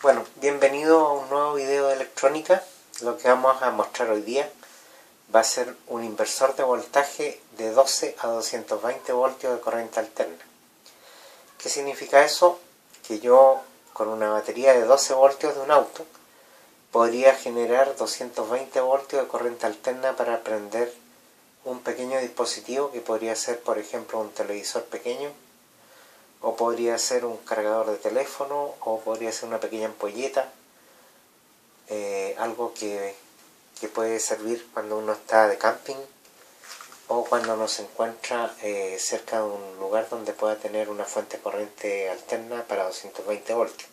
Bueno, bienvenido a un nuevo video de electrónica. Lo que vamos a mostrar hoy día va a ser un inversor de voltaje de 12 a 220 voltios de corriente alterna. ¿Qué significa eso? Que yo con una batería de 12 voltios de un auto podría generar 220 voltios de corriente alterna para prender un pequeño dispositivo que podría ser, por ejemplo, un televisor pequeño, o podría ser un cargador de teléfono, o podría ser una pequeña ampolleta, algo que puede servir cuando uno está de camping o cuando uno se encuentra cerca de un lugar donde pueda tener una fuente de corriente alterna para 220 voltios.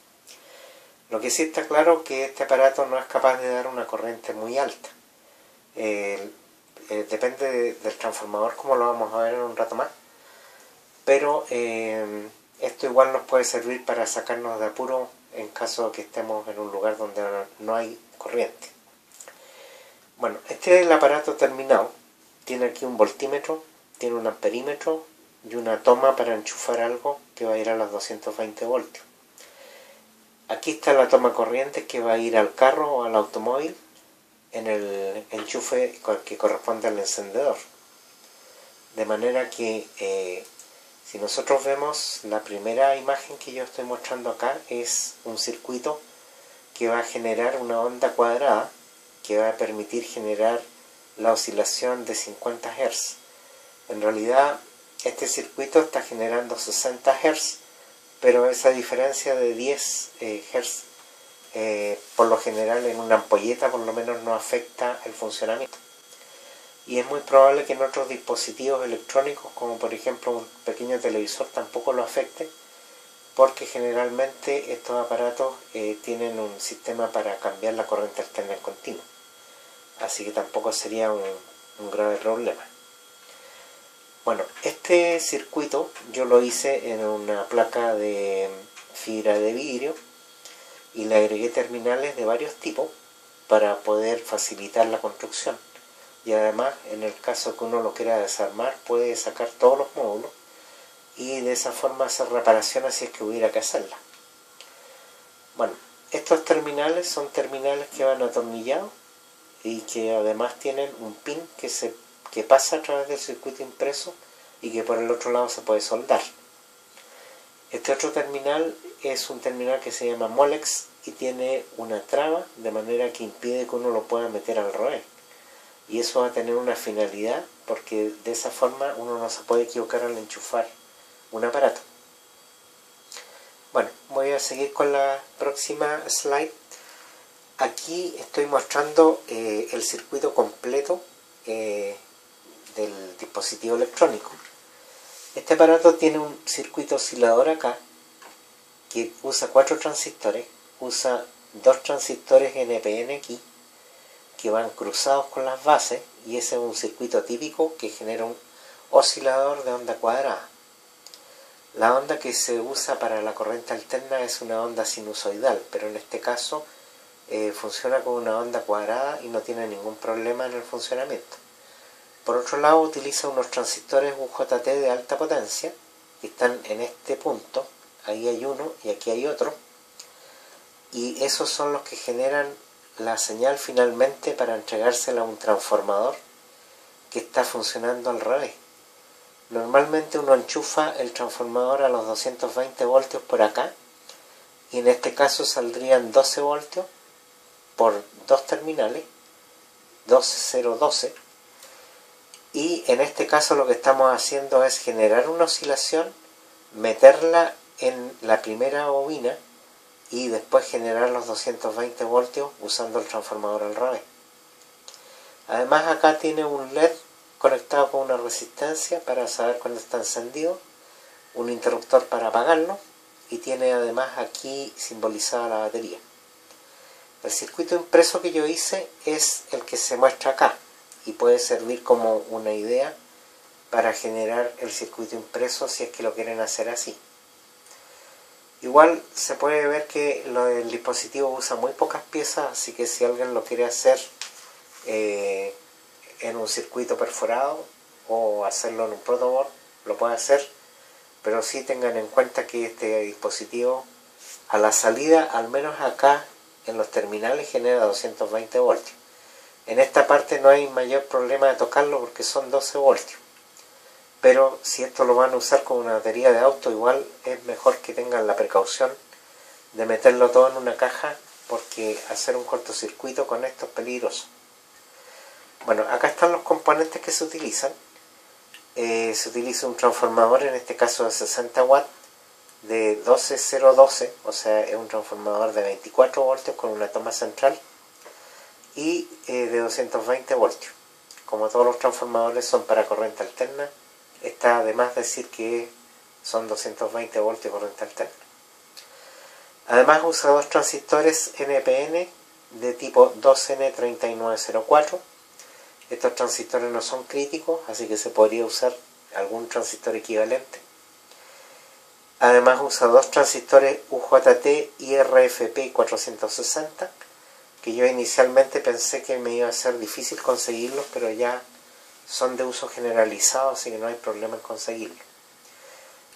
Lo que sí está claro es que este aparato no es capaz de dar una corriente muy alta. Depende del transformador, como lo vamos a ver en un rato más, pero esto igual nos puede servir para sacarnos de apuro en caso de que estemos en un lugar donde no hay corriente. Bueno, este es el aparato terminado. Tiene aquí un voltímetro, tiene un amperímetro y una toma para enchufar algo que va a ir a los 220 voltios. Aquí está la toma corriente que va a ir al carro o al automóvil en el enchufe que corresponde al encendedor. De manera que si nosotros vemos la primera imagen que yo estoy mostrando acá, es un circuito que va a generar una onda cuadrada que va a permitir generar la oscilación de 50 Hz. En realidad este circuito está generando 60 Hz, pero esa diferencia de 10 Hz por lo general en una ampolleta por lo menos no afecta el funcionamiento. Y es muy probable que en otros dispositivos electrónicos, como por ejemplo un pequeño televisor, tampoco lo afecte, porque generalmente estos aparatos tienen un sistema para cambiar la corriente alterna en continuo. Así que tampoco sería un grave problema. Bueno, este circuito yo lo hice en una placa de fibra de vidrio y le agregué terminales de varios tipos para poder facilitar la construcción. Y además, en el caso que uno lo quiera desarmar, puede sacar todos los módulos y de esa forma hacer reparaciones si es que hubiera que hacerla. Bueno, estos terminales son terminales que van atornillados y que además tienen un pin que pasa a través del circuito impreso y que por el otro lado se puede soldar. Este otro terminal es un terminal que se llama Molex y tiene una traba de manera que impide que uno lo pueda meter al revés. Y eso va a tener una finalidad, porque de esa forma uno no se puede equivocar al enchufar un aparato. Bueno, voy a seguir con la próxima slide. Aquí estoy mostrando el circuito completo del dispositivo electrónico. Este aparato tiene un circuito oscilador acá que usa 4 transistores, usa 2 transistores NPN aquí que van cruzados con las bases, y ese es un circuito típico que genera un oscilador de onda cuadrada. La onda que se usa para la corriente alterna es una onda sinusoidal, pero en este caso funciona con una onda cuadrada y no tiene ningún problema en el funcionamiento. Por otro lado, utiliza unos transistores UJT de alta potencia que están en este punto. Ahí hay uno y aquí hay otro, y esos son los que generan la señal finalmente para entregársela a un transformador que está funcionando al revés. Normalmente uno enchufa el transformador a los 220 voltios por acá, y en este caso saldrían 12 voltios por dos terminales, 12-0-12, y en este caso lo que estamos haciendo es generar una oscilación, meterla en la primera bobina y después generar los 220 voltios usando el transformador al revés. Además acá tiene un LED conectado con una resistencia para saber cuándo está encendido, un interruptor para apagarlo, y tiene además aquí simbolizada la batería. El circuito impreso que yo hice es el que se muestra acá y puede servir como una idea para generar el circuito impreso si es que lo quieren hacer así. Igual se puede ver que el dispositivo usa muy pocas piezas, así que si alguien lo quiere hacer en un circuito perforado o hacerlo en un protoboard, lo puede hacer, pero sí tengan en cuenta que este dispositivo a la salida, al menos acá en los terminales, genera 220 voltios. En esta parte no hay mayor problema de tocarlo porque son 12 voltios. Pero si esto lo van a usar con una batería de auto, igual es mejor que tengan la precaución de meterlo todo en una caja, porque hacer un cortocircuito con esto es peligroso. Bueno, acá están los componentes que se utilizan. Se utiliza un transformador, en este caso de 60 watts, de 12012, o sea, es un transformador de 24 voltios con una toma central y de 220 voltios. Como todos los transformadores son para corriente alterna, está de más decir que son 220 voltios corriente alterna. Además usa dos transistores NPN de tipo 2N3904. Estos transistores no son críticos, así que se podría usar algún transistor equivalente. Además usa dos transistores UJT y RFP 460, que yo inicialmente pensé que me iba a ser difícil conseguirlos, pero ya son de uso generalizado, así que no hay problema en conseguirlos.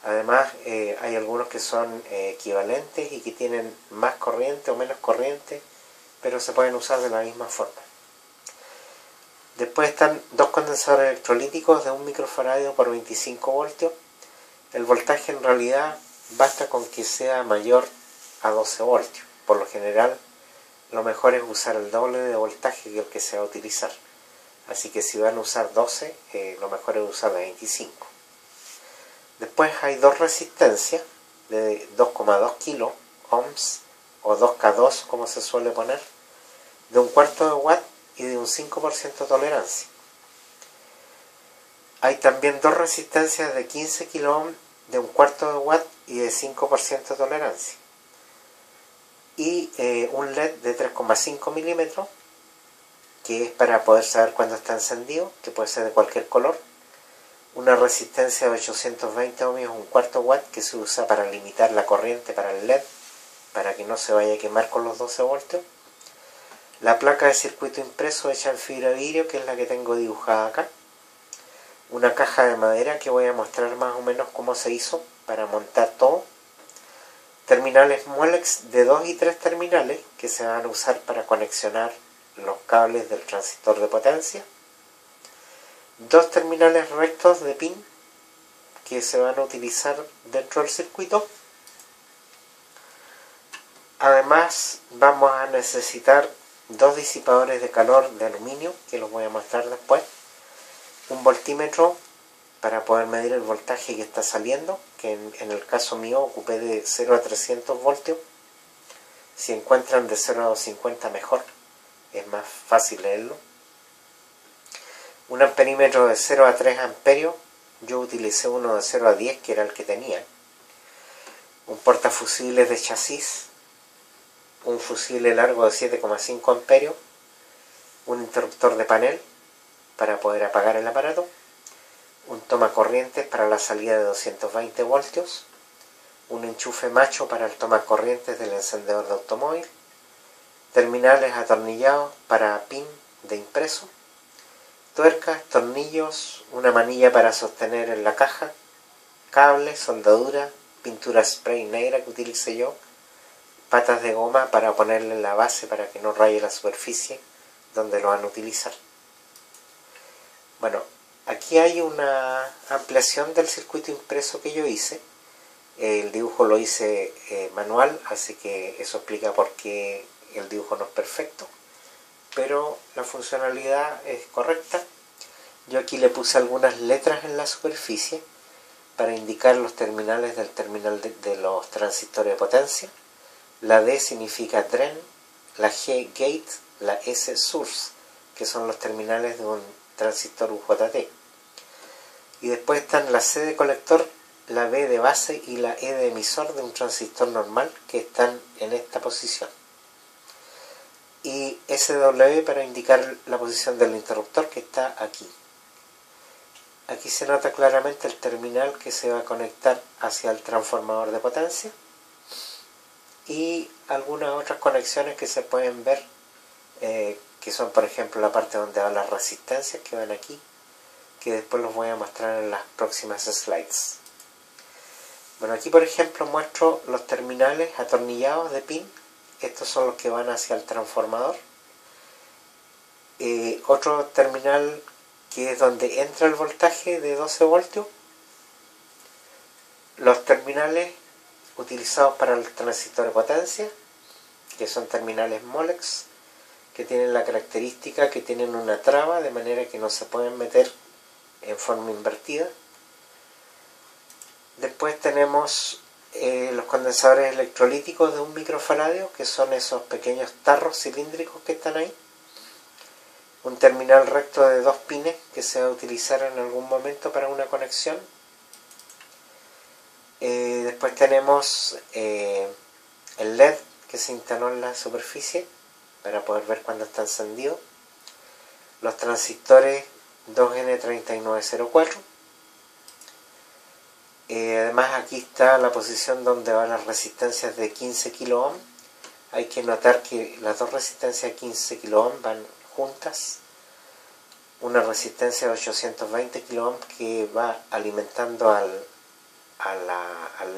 Además hay algunos que son equivalentes y que tienen más corriente o menos corriente, pero se pueden usar de la misma forma. Después están dos condensadores electrolíticos de 1 microfaradio por 25 voltios. El voltaje en realidad basta con que sea mayor a 12 voltios. Por lo general, lo mejor es usar el doble de voltaje que el que se va a utilizar. Así que si van a usar 12, lo mejor es usar de 25. Después hay dos resistencias de 2,2 kilo ohms o 2K2, como se suele poner, de 1/4 de watt y de un 5% de tolerancia. Hay también dos resistencias de 15 kilo ohms de 1/4 de watt y de 5% de tolerancia. Y un LED de 3,5 milímetros, que es para poder saber cuándo está encendido, que puede ser de cualquier color. Una resistencia de 820 ohmios, 1/4 watt, que se usa para limitar la corriente para el LED, para que no se vaya a quemar con los 12 voltios. La placa de circuito impreso hecha en fibra de vidrio, que es la que tengo dibujada acá. Una caja de madera que voy a mostrar más o menos cómo se hizo para montar todo. Terminales Molex de 2 y 3 terminales que se van a usar para conexionar los cables del transistor de potencia. Dos terminales rectos de pin que se van a utilizar dentro del circuito. Además vamos a necesitar dos disipadores de calor de aluminio, que los voy a mostrar después. Un voltímetro para poder medir el voltaje que está saliendo, que en el caso mío ocupé de 0 a 300 voltios. Si encuentran de 0 a 250 mejor, es más fácil leerlo. Un amperímetro de 0 a 3 amperios, yo utilicé uno de 0 a 10, que era el que tenía. Un portafusibles de chasis, un fusible largo de 7,5 amperios, un interruptor de panel para poder apagar el aparato, un tomacorrientes para la salida de 220 voltios, un enchufe macho para el tomacorrientes del encendedor de automóvil, terminales atornillados para pin de impreso, tuercas, tornillos, una manilla para sostener en la caja, cable, soldadura, pintura spray negra que utilicé yo, patas de goma para ponerle en la base para que no raye la superficie donde lo van a utilizar. Bueno, aquí hay una ampliación del circuito impreso que yo hice. El dibujo lo hice manual, así que eso explica por qué el dibujo no es perfecto, pero la funcionalidad es correcta. Yo aquí le puse algunas letras en la superficie para indicar los terminales del terminal de los transistores de potencia. La D significa drain, la G gate, la S source, que son los terminales de un transistor UJT. Y después están la C de colector, la B de base y la E de emisor de un transistor normal, que están en esta posición. Y SW para indicar la posición del interruptor, que está aquí. Aquí se nota claramente el terminal que se va a conectar hacia el transformador de potencia. Y algunas otras conexiones que se pueden ver, que son por ejemplo la parte donde van las resistencias, que van aquí, que después los voy a mostrar en las próximas slides. Bueno, aquí por ejemplo muestro los terminales atornillados de pin. Estos son los que van hacia el transformador. Otro terminal que es donde entra el voltaje de 12 voltios. Los terminales utilizados para el transistor de potencia, que son terminales Molex, que tienen la característica que tienen una traba, de manera que no se pueden meter en forma invertida. Después tenemos los condensadores electrolíticos de 1 microfaradio, que son esos pequeños tarros cilíndricos que están ahí. Un terminal recto de 2 pines que se va a utilizar en algún momento para una conexión. Después tenemos el LED que se instaló en la superficie para poder ver cuando está encendido. Los transistores 2N3904. Además aquí está la posición donde van las resistencias de 15 kilo ohm. Hay que notar que las dos resistencias de 15 kilo ohm van juntas. Una resistencia de 820 kilo ohm que va alimentando al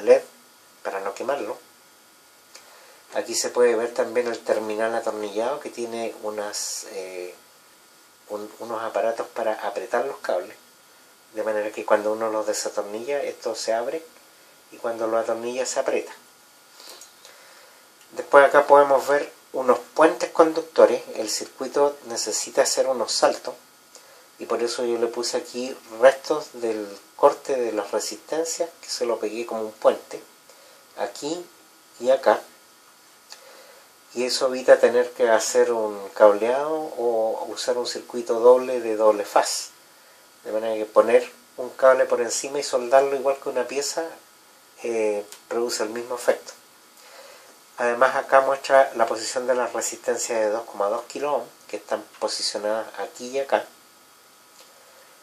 LED para no quemarlo. Aquí se puede ver también el terminal atornillado que tiene unos aparatos para apretar los cables, de manera que cuando uno los desatornilla esto se abre y cuando lo atornilla se aprieta. Después acá podemos ver unos puentes conductores. El circuito necesita hacer unos saltos y por eso yo le puse aquí restos del corte de las resistencias, que se lo pegué como un puente aquí y acá, y eso evita tener que hacer un cableado o usar un circuito doble de doble faz, de manera que poner un cable por encima y soldarlo igual que una pieza produce el mismo efecto. Además acá muestra la posición de las resistencias de 2,2 kilo ohm que están posicionadas aquí y acá.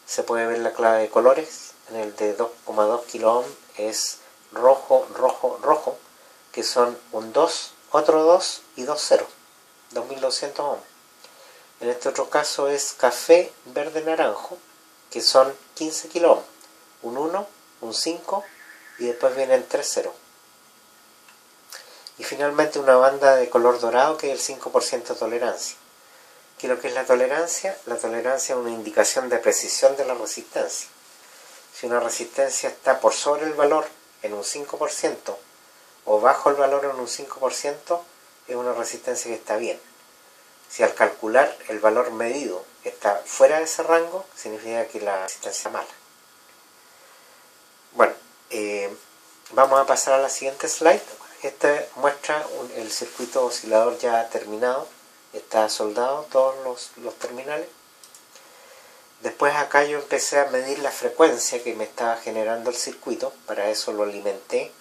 Se puede ver la clave de colores. En el de 2,2 kilo ohm es rojo, rojo, rojo, que son un 2, otro 2 y 2 0, 2200 ohm. En este otro caso es café, verde, naranjo, que son 15 kilo ohm, un 1, un 5 y después vienen 3 0. Y finalmente una banda de color dorado que es el 5% de tolerancia. ¿Qué es lo que es la tolerancia? La tolerancia es una indicación de precisión de la resistencia. Si una resistencia está por sobre el valor en un 5% o bajo el valor en un 5%, es una resistencia que está bien. Si al calcular el valor medido está fuera de ese rango, significa que la resistencia es mala. Bueno, vamos a pasar a la siguiente slide. Esta muestra el circuito oscilador ya terminado. Está soldado todos los terminales. Después acá yo empecé a medir la frecuencia que me estaba generando el circuito. Para eso lo alimenté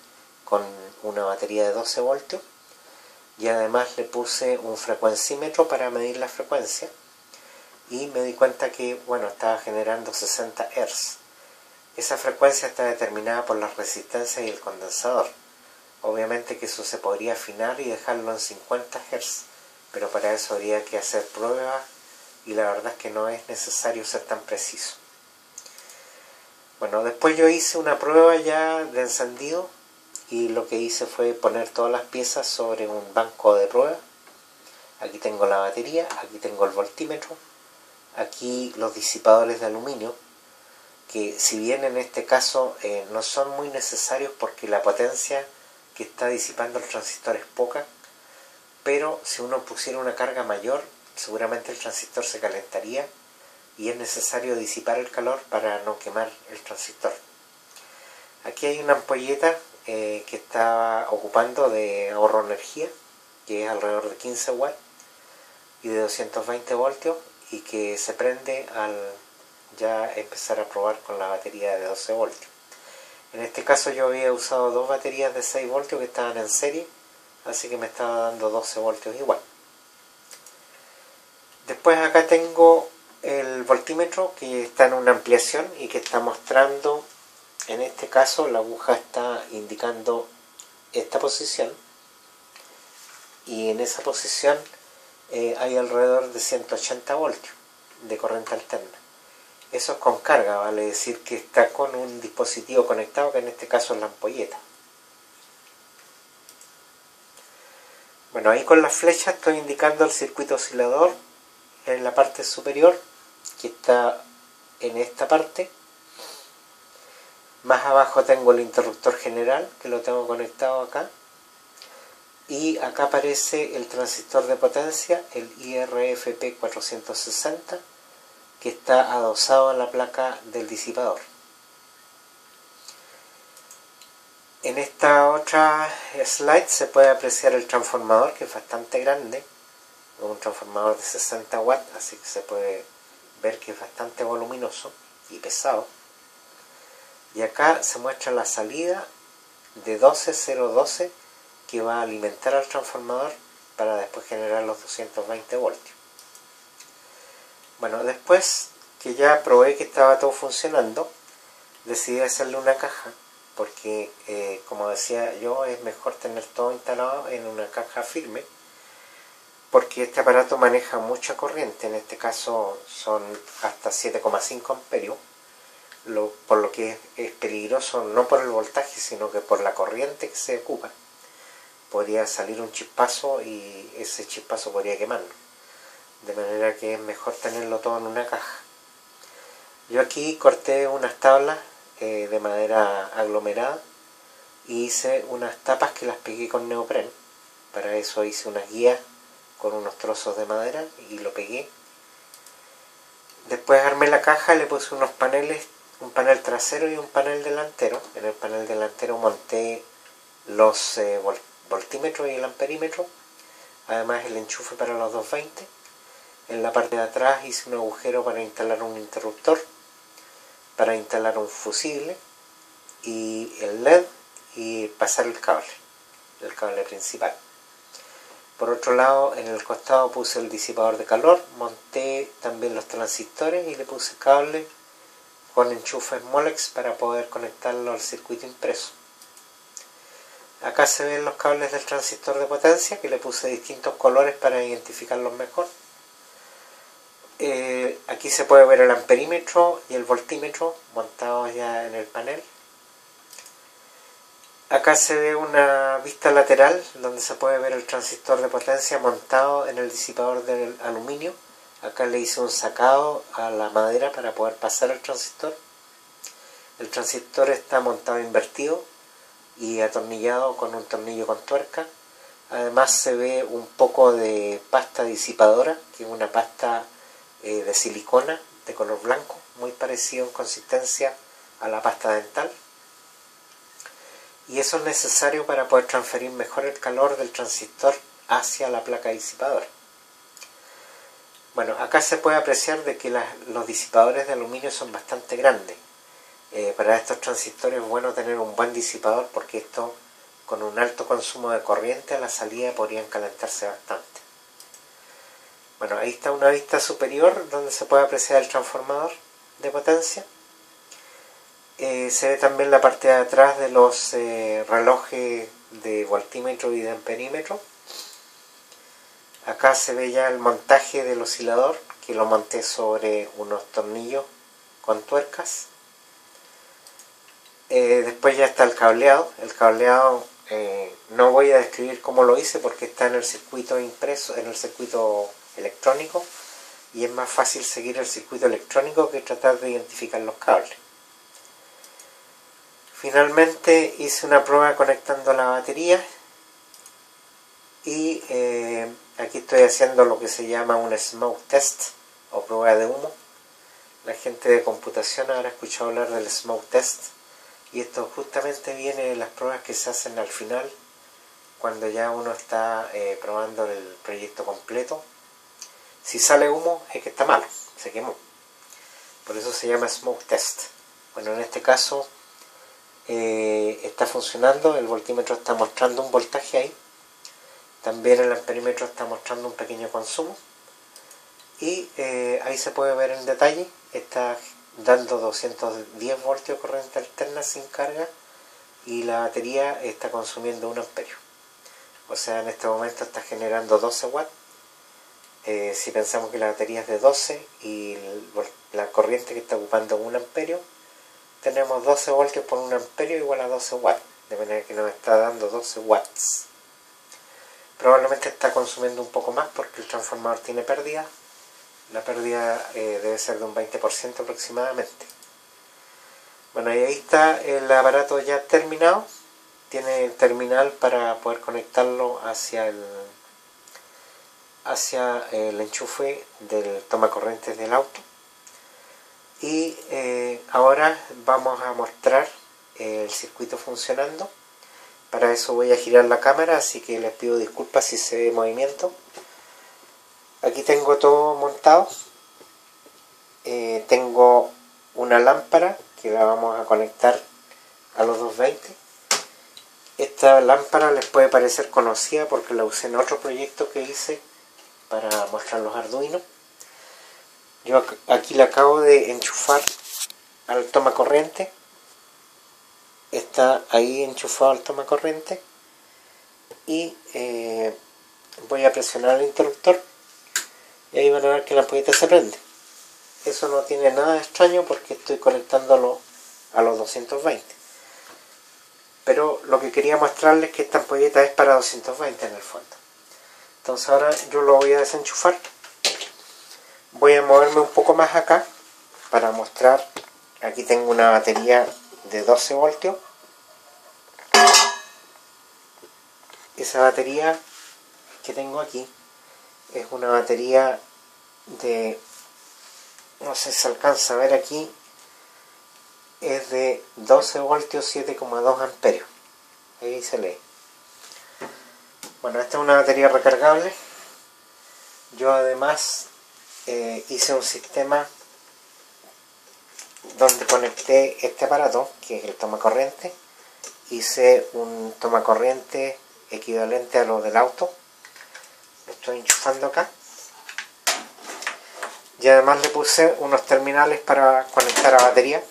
con una batería de 12 voltios. Y además le puse un frecuencímetro para medir la frecuencia. Y me di cuenta que, bueno, estaba generando 60 Hz. Esa frecuencia está determinada por las resistencias y el condensador. Obviamente que eso se podría afinar y dejarlo en 50 Hz. Pero para eso habría que hacer pruebas y la verdad es que no es necesario ser tan preciso. Bueno, después yo hice una prueba ya de encendido y lo que hice fue poner todas las piezas sobre un banco de prueba. Aquí tengo la batería, aquí tengo el voltímetro, aquí los disipadores de aluminio, que si bien en este caso no son muy necesarios porque la potencia que está disipando el transistor es poca, pero si uno pusiera una carga mayor, seguramente el transistor se calentaría y es necesario disipar el calor para no quemar el transistor. Aquí hay una ampolleta que está ocupando de ahorro de energía, que es alrededor de 15 watts y de 220 voltios, y que se prende al ya empezar a probar con la batería de 12 voltios. En este caso yo había usado dos baterías de 6 voltios que estaban en serie, así que me estaba dando 12 voltios igual. Después acá tengo el voltímetro que está en una ampliación y que está mostrando, en este caso la aguja está indicando esta posición y en esa posición hay alrededor de 180 voltios de corriente alterna. Eso es con carga, vale decir que está con un dispositivo conectado, que en este caso es la ampolleta. Bueno, ahí con la flecha estoy indicando el circuito oscilador en la parte superior, que está en esta parte. Más abajo tengo el interruptor general, que lo tengo conectado acá. Y acá aparece el transistor de potencia, el IRFP 460, que está adosado a la placa del disipador. En esta otra slide se puede apreciar el transformador, que es bastante grande, un transformador de 60 watts, así que se puede ver que es bastante voluminoso y pesado. Y acá se muestra la salida de 12012 que va a alimentar al transformador para después generar los 220 voltios. Bueno, después que ya probé que estaba todo funcionando, decidí hacerle una caja, porque como decía yo, es mejor tener todo instalado en una caja firme, porque este aparato maneja mucha corriente. En este caso son hasta 7,5 amperios, por lo que es peligroso no por el voltaje, sino que por la corriente que se ocupa. Podría salir un chispazo y ese chispazo podría quemarlo, de manera que es mejor tenerlo todo en una caja. Yo aquí corté unas tablas de madera aglomerada y hice unas tapas que las pegué con neopren. Para eso hice unas guías con unos trozos de madera y lo pegué. Después armé la caja, le puse unos paneles, un panel trasero y un panel delantero. En el panel delantero monté los voltímetros y el amperímetro, además el enchufe para los 220. En la parte de atrás hice un agujero para instalar un interruptor, para instalar un fusible y el LED y pasar el cable principal. Por otro lado, en el costado puse el disipador de calor, monté también los transistores y le puse cable con enchufes Molex para poder conectarlo al circuito impreso. Acá se ven los cables del transistor de potencia, que le puse distintos colores para identificarlos mejor. Aquí se puede ver el amperímetro y el voltímetro montados ya en el panel. Acá se ve una vista lateral donde se puede ver el transistor de potencia montado en el disipador del aluminio. Acá le hice un sacado a la madera para poder pasar el transistor. El transistor está montado invertido y atornillado con un tornillo con tuerca. Además se ve un poco de pasta disipadora, que es una pasta de silicona de color blanco, muy parecido en consistencia a la pasta dental. Y eso es necesario para poder transferir mejor el calor del transistor hacia la placa disipadora. Bueno, acá se puede apreciar de que los disipadores de aluminio son bastante grandes. Para estos transistores es bueno tener un buen disipador, porque esto, con un alto consumo de corriente a la salida, podrían calentarse bastante. Bueno, ahí está una vista superior donde se puede apreciar el transformador de potencia. Se ve también la parte de atrás de los relojes de voltímetro y de amperímetro. Acá se ve ya el montaje del oscilador, que lo monté sobre unos tornillos con tuercas. Después ya está el cableado. El cableado no voy a describir cómo lo hice, porque está en el circuito impreso, en el circuito electrónico, y es más fácil seguir el circuito electrónico que tratar de identificar los cables. Finalmente hice una prueba conectando la batería y aquí estoy haciendo lo que se llama un smoke test o prueba de humo. La gente de computación habrá escuchado hablar del smoke test, y esto justamente viene de las pruebas que se hacen al final, cuando ya uno está probando el proyecto completo. Si sale humo es que está malo, se quemó. Por eso se llama smoke test. Bueno, en este caso está funcionando, el voltímetro está mostrando un voltaje ahí, también el amperímetro está mostrando un pequeño consumo, y ahí se puede ver en detalle, está dando 210 voltios de corriente alterna sin carga, y la batería está consumiendo 1 amperio. O sea, en este momento está generando 12 watts. Si pensamos que la batería es de 12 y la corriente que está ocupando 1 amperio, tenemos 12 voltios por 1 amperio igual a 12 watts, de manera que nos está dando 12 watts. Probablemente está consumiendo un poco más porque el transformador tiene pérdida. La pérdida debe ser de un 20% aproximadamente. Bueno, y ahí está el aparato ya terminado. Tiene el terminal para poder conectarlo hacia el enchufe del tomacorrientes del auto. Y ahora vamos a mostrar el circuito funcionando. Para eso voy a girar la cámara, así que les pido disculpas si se ve movimiento. Aquí tengo todo montado. Tengo una lámpara que la vamos a conectar a los 220. Esta lámpara les puede parecer conocida porque la usé en otro proyecto que hice para mostrar los Arduino. Yo aquí la acabo de enchufar al tomacorriente. Está ahí enchufado al tomacorriente. Y voy a presionar el interruptor. Y ahí van a ver que la ampolleta se prende. Eso no tiene nada de extraño porque estoy conectándolo a los 220. Pero lo que quería mostrarles es que esta ampolleta es para 220 en el fondo. Entonces ahora yo lo voy a desenchufar. Voy a moverme un poco más acá para mostrar. Aquí tengo una batería de 12 voltios. Esa batería que tengo aquí es una batería de, no sé si se alcanza a ver aquí, es de 12 voltios 7,2 amperios. Ahí se lee. Bueno, esta es una batería recargable. Yo además hice un sistema donde conecté este aparato, que es el tomacorriente. Hice un tomacorriente equivalente a lo del auto. Lo estoy enchufando acá. Y además le puse unos terminales para conectar a batería,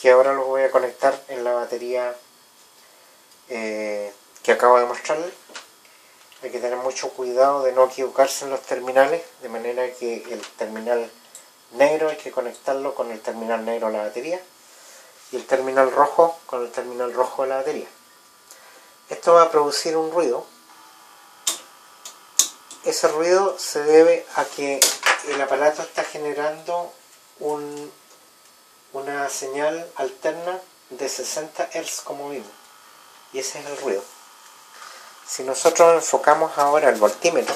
que ahora los voy a conectar en la batería que acabo de mostrarles. Hay que tener mucho cuidado de no equivocarse en los terminales, de manera que el terminal negro hay que conectarlo con el terminal negro a la batería y el terminal rojo con el terminal rojo de la batería. Esto va a producir un ruido. Ese ruido se debe a que el aparato está generando una señal alterna de 60 Hz como vimos, y ese es el ruido. Si nosotros enfocamos ahora el voltímetro,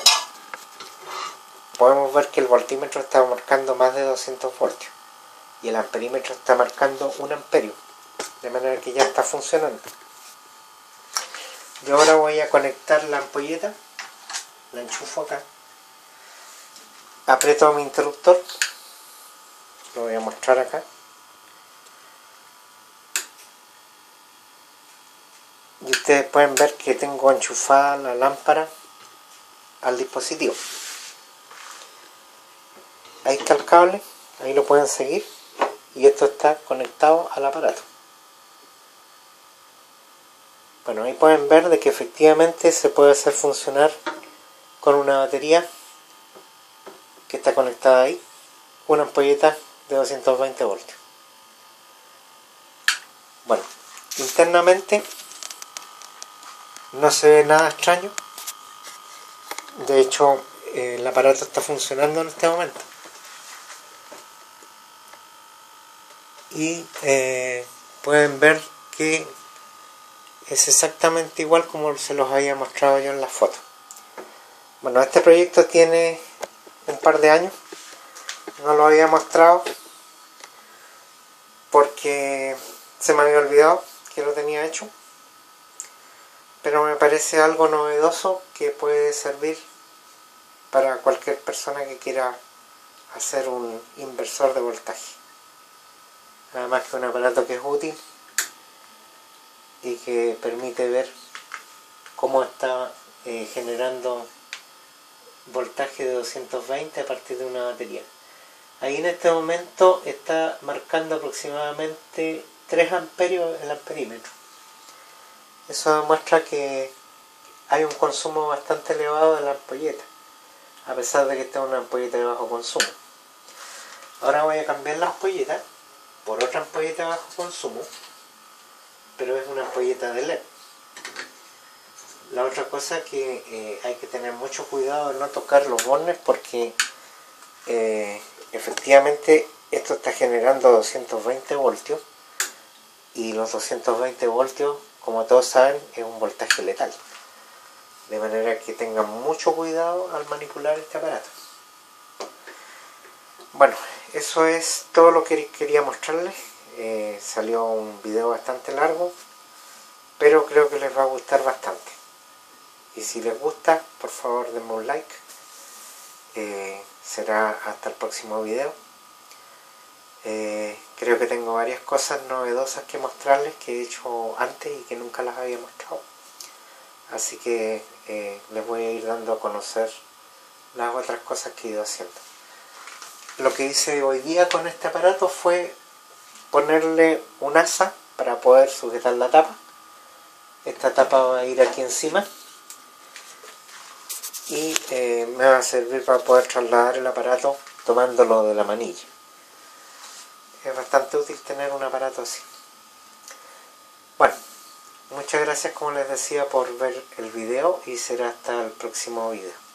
podemos ver que el voltímetro está marcando más de 200 voltios y el amperímetro está marcando 1 amperio, de manera que ya está funcionando. Yo ahora voy a conectar la ampolleta, la enchufo acá, aprieto mi interruptor, lo voy a mostrar acá. Y ustedes pueden ver que tengo enchufada la lámpara al dispositivo. Ahí está el cable, ahí lo pueden seguir, y esto está conectado al aparato. Bueno, ahí pueden ver de que efectivamente se puede hacer funcionar con una batería que está conectada ahí, una ampolleta de 220 voltios. Bueno, internamente no se ve nada extraño. De hecho, el aparato está funcionando en este momento. Y pueden ver que es exactamente igual como se los había mostrado yo en la foto. Bueno, este proyecto tiene un par de años. No lo había mostrado porque se me había olvidado que lo tenía hecho. Pero me parece algo novedoso que puede servir para cualquier persona que quiera hacer un inversor de voltaje. Además que un aparato que es útil y que permite ver cómo está generando voltaje de 220 a partir de una batería. Ahí en este momento está marcando aproximadamente 3 amperios el amperímetro. Eso demuestra que hay un consumo bastante elevado de la ampolleta, a pesar de que esta es una ampolleta de bajo consumo. Ahora voy a cambiar la ampolleta por otra ampolleta de bajo consumo, pero es una ampolleta de LED. La otra cosa que hay que tener mucho cuidado en no tocar los bornes porque efectivamente esto está generando 220 voltios y los 220 voltios, como todos saben, es un voltaje letal. De manera que tengan mucho cuidado al manipular este aparato. Bueno, eso es todo lo que quería mostrarles. Salió un video bastante largo, pero creo que les va a gustar bastante. Y si les gusta, por favor denme un like. Será hasta el próximo video. Creo que tengo varias cosas novedosas que mostrarles que he hecho antes y que nunca las había mostrado. Así que les voy a ir dando a conocer las otras cosas que he ido haciendo. Lo que hice hoy día con este aparato fue ponerle un asa para poder sujetar la tapa. Esta tapa va a ir aquí encima y me va a servir para poder trasladar el aparato tomándolo de la manilla. Es bastante útil tener un aparato así. Bueno, muchas gracias, como les decía, por ver el video y será hasta el próximo video.